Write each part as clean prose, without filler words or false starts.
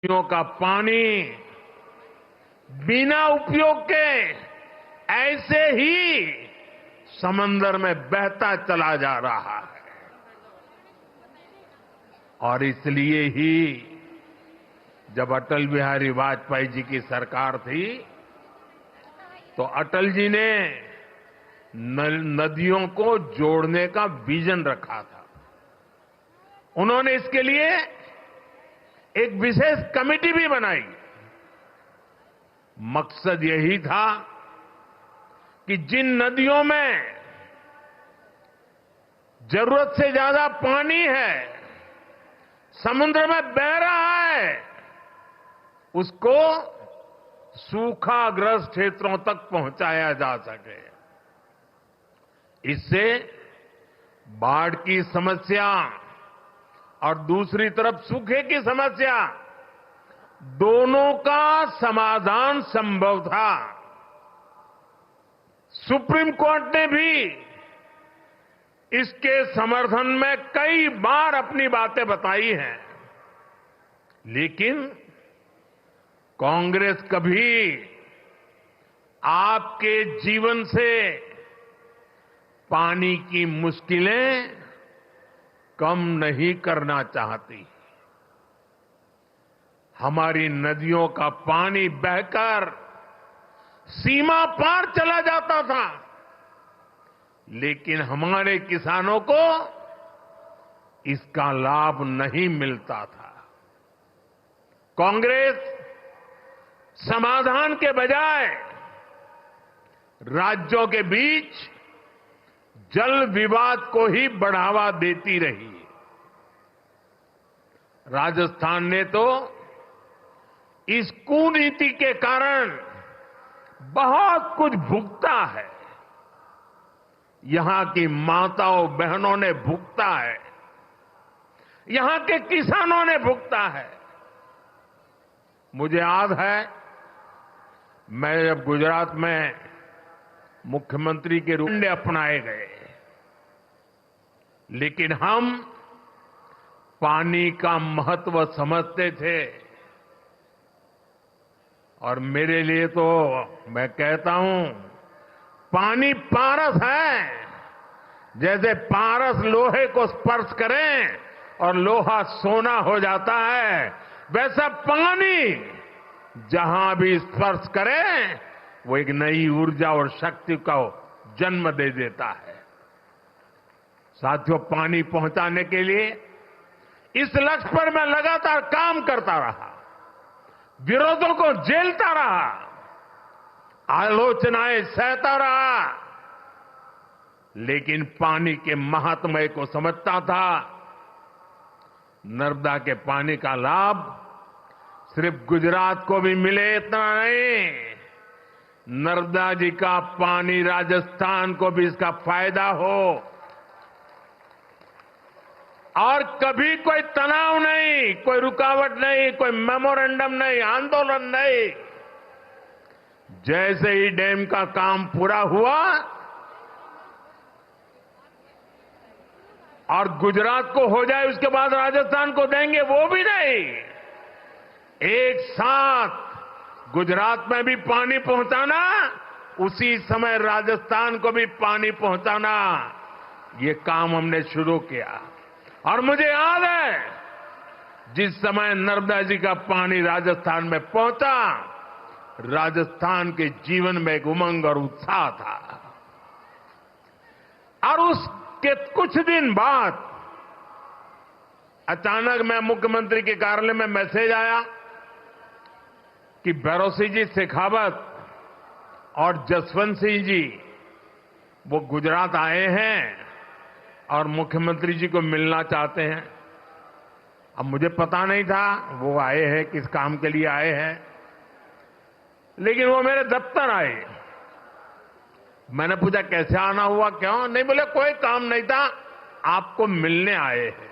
नदियों का पानी बिना उपयोग के ऐसे ही समंदर में बहता चला जा रहा है। और इसलिए ही जब अटल बिहारी वाजपेयी जी की सरकार थी तो अटल जी ने नदियों को जोड़ने का विजन रखा था। उन्होंने इसके लिए एक विशेष कमेटी भी बनाई। मकसद यही था कि जिन नदियों में जरूरत से ज्यादा पानी है, समुद्र में बह रहा है, उसको सूखाग्रस्त क्षेत्रों तक पहुंचाया जा सके। इससे बाढ़ की समस्या और दूसरी तरफ सूखे की समस्या, दोनों का समाधान संभव था। सुप्रीम कोर्ट ने भी इसके समर्थन में कई बार अपनी बातें बताई हैं, लेकिन कांग्रेस कभी आपके जीवन से पानी की मुश्किलें कम नहीं करना चाहती। हमारी नदियों का पानी बहकर सीमा पार चला जाता था, लेकिन हमारे किसानों को इसका लाभ नहीं मिलता था। कांग्रेस समाधान के बजाय राज्यों के बीच जल विवाद को ही बढ़ावा देती रही। राजस्थान ने तो इस कुनीति के कारण बहुत कुछ भुगता है। यहां की माताओं बहनों ने भुगता है, यहां के किसानों ने भुगता है। मुझे याद है, मैं जब गुजरात में मुख्यमंत्री के रूप में अपनाए गए, लेकिन हम पानी का महत्व समझते थे। और मेरे लिए तो मैं कहता हूं, पानी पारस है। जैसे पारस लोहे को स्पर्श करें और लोहा सोना हो जाता है, वैसा पानी जहां भी स्पर्श करे वो एक नई ऊर्जा और शक्ति को जन्म दे देता है। साथियों, पानी पहुंचाने के लिए इस लक्ष्य पर मैं लगातार काम करता रहा, विरोधों को झेलता रहा, आलोचनाएं सहता रहा, लेकिन पानी के महात्म्य को समझता था। नर्मदा के पानी का लाभ सिर्फ गुजरात को भी मिले इतना नहीं, नर्मदा जी का पानी राजस्थान को भी इसका फायदा हो। और कभी कोई तनाव नहीं, कोई रुकावट नहीं, कोई मेमोरेंडम नहीं, आंदोलन नहीं। जैसे ही डैम का काम पूरा हुआ और गुजरात को हो जाए उसके बाद राजस्थान को देंगे, वो भी नहीं। एक साथ गुजरात में भी पानी पहुंचाना, उसी समय राजस्थान को भी पानी पहुंचाना, ये काम हमने शुरू किया। और मुझे याद है, जिस समय नर्मदा जी का पानी राजस्थान में पहुंचा, राजस्थान के जीवन में एक उमंग और उत्साह था। और उसके कुछ दिन बाद अचानक मैं मुख्यमंत्री के कार्यालय में मैसेज आया कि भैरों जी शेखावत और जसवंत सिंह जी वो गुजरात आए हैं और मुख्यमंत्री जी को मिलना चाहते हैं। अब मुझे पता नहीं था वो आए हैं, किस काम के लिए आए हैं, लेकिन वो मेरे दफ्तर आए। मैंने पूछा कैसे आना हुआ, क्यों? नहीं, बोले कोई काम नहीं था, आपको मिलने आए हैं।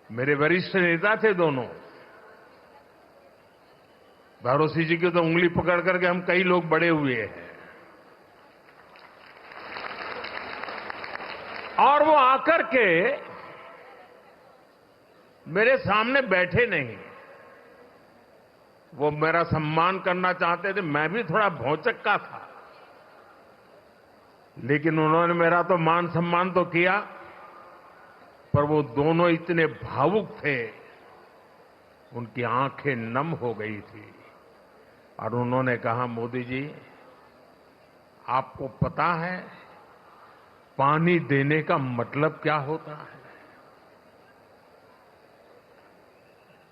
मेरे वरिष्ठ नेता थे दोनों। भैरों जी की तो उंगली पकड़ करके हम कई लोग बड़े हुए हैं। और वो आकर के मेरे सामने बैठे नहीं। वो मेरा सम्मान करना चाहते थे, मैं भी थोड़ा भौचक्का था, लेकिन उन्होंने मेरा तो मान सम्मान तो किया, पर वो दोनों इतने भावुक थे, उनकी आंखें नम हो गई थी और उन्होंने कहा, मोदी जी आपको पता है पानी देने का मतलब क्या होता है?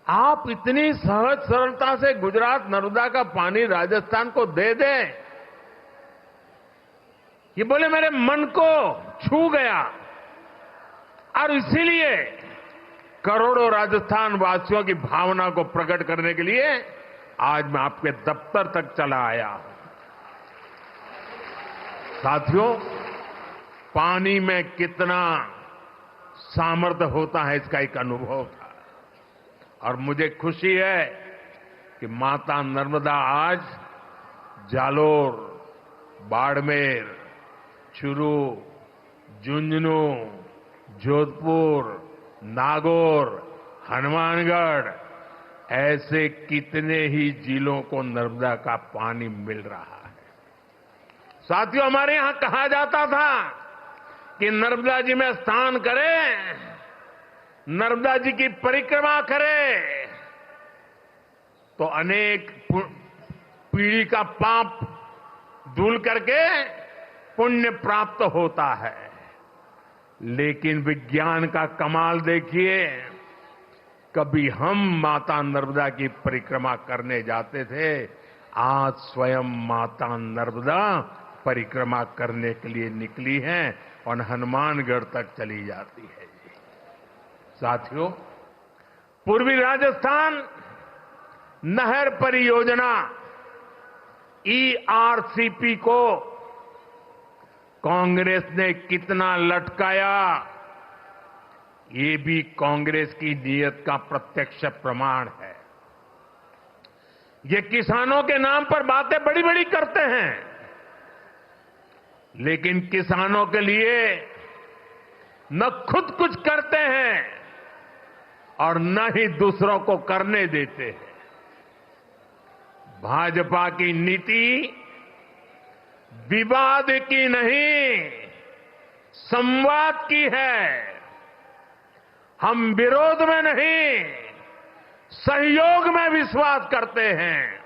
आप इतनी सहज सरलता से गुजरात नर्मदा का पानी राजस्थान को दे दें, ये बोले मेरे मन को छू गया और इसीलिए करोड़ों राजस्थान वासियों की भावना को प्रकट करने के लिए आज मैं आपके दफ्तर तक चला आया हूं। साथियों, पानी में कितना सामर्थ्य होता है इसका एक अनुभव था और मुझे खुशी है कि माता नर्मदा आज जालोर, बाड़मेर, चूरू, झुंझुनू, जोधपुर, नागौर, हनुमानगढ़ ऐसे कितने ही जिलों को नर्मदा का पानी मिल रहा है। साथियों, हमारे यहां कहा जाता था कि नर्मदा जी में स्नान करें, नर्मदा जी की परिक्रमा करें तो अनेक पीढ़ी का पाप धुल करके पुण्य प्राप्त होता है। लेकिन विज्ञान का कमाल देखिए, कभी हम माता नर्मदा की परिक्रमा करने जाते थे, आज स्वयं माता नर्मदा परिक्रमा करने के लिए निकली हैं और हनुमानगढ़ तक चली जाती है। साथियों, पूर्वी राजस्थान नहर परियोजना ERCP को कांग्रेस ने कितना लटकाया, ये भी कांग्रेस की नीयत का प्रत्यक्ष प्रमाण है। ये किसानों के नाम पर बातें बड़ी बड़ी करते हैं, लेकिन किसानों के लिए न खुद कुछ करते हैं और न ही दूसरों को करने देते हैं। भाजपा की नीति विवाद की नहीं, संवाद की है। हम विरोध में नहीं, सहयोग में विश्वास करते हैं।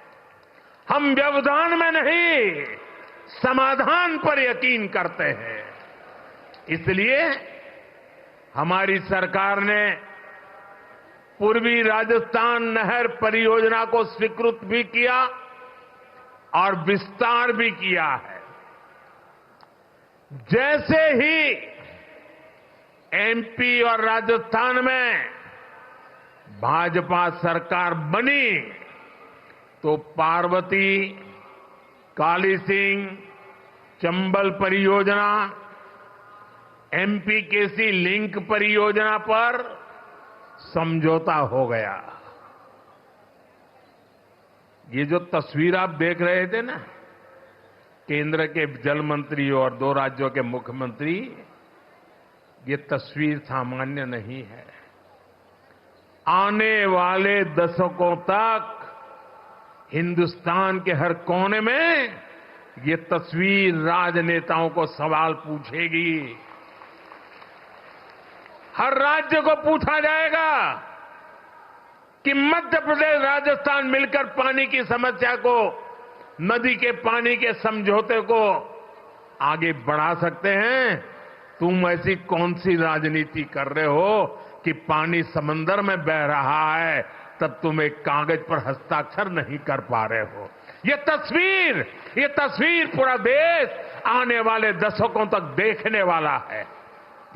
हम व्यवधान में नहीं, समाधान पर यकीन करते हैं। इसलिए हमारी सरकार ने पूर्वी राजस्थान नहर परियोजना को स्वीकृत भी किया और विस्तार भी किया है। जैसे ही MP और राजस्थान में भाजपा सरकार बनी तो पार्वती, काली सिंह, चंबल परियोजना, MPKC लिंक परियोजना पर समझौता हो गया। ये जो तस्वीर आप देख रहे थे ना, केंद्र के जल मंत्री और 2 राज्यों के मुख्यमंत्री, ये तस्वीर सामान्य नहीं है। आने वाले दशकों तक हिंदुस्तान के हर कोने में ये तस्वीर राजनेताओं को सवाल पूछेगी। हर राज्य को पूछा जाएगा कि मध्य प्रदेश, राजस्थान मिलकर पानी की समस्या को, नदी के पानी के समझौते को आगे बढ़ा सकते हैं। तुम ऐसी कौन सी राजनीति कर रहे हो कि पानी समंदर में बह रहा है, तब तुम एक कागज पर हस्ताक्षर नहीं कर पा रहे हो। ये तस्वीर पूरा देश आने वाले दशकों तक देखने वाला है।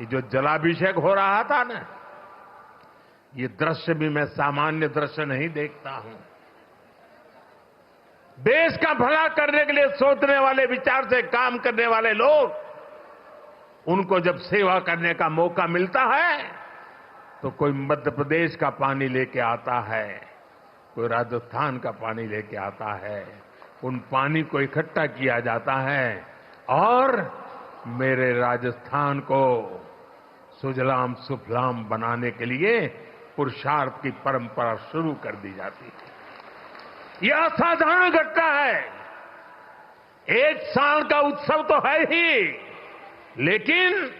ये जो जलाभिषेक हो रहा था ना, ये दृश्य भी मैं सामान्य दृश्य नहीं देखता हूं। देश का भला करने के लिए सोचने वाले, विचार से काम करने वाले लोग, उनको जब सेवा करने का मौका मिलता है तो कोई मध्य प्रदेश का पानी लेके आता है, कोई राजस्थान का पानी लेके आता है। उन पानी को इकट्ठा किया जाता है और मेरे राजस्थान को सुजलाम सुफलाम बनाने के लिए पुरुषार्थ की परंपरा शुरू कर दी जाती है। यह असाधारण घटना है। एक साल का उत्सव तो है ही, लेकिन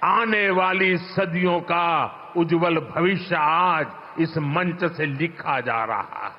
आने वाली सदियों का उज्जवल भविष्य आज इस मंच से लिखा जा रहा है।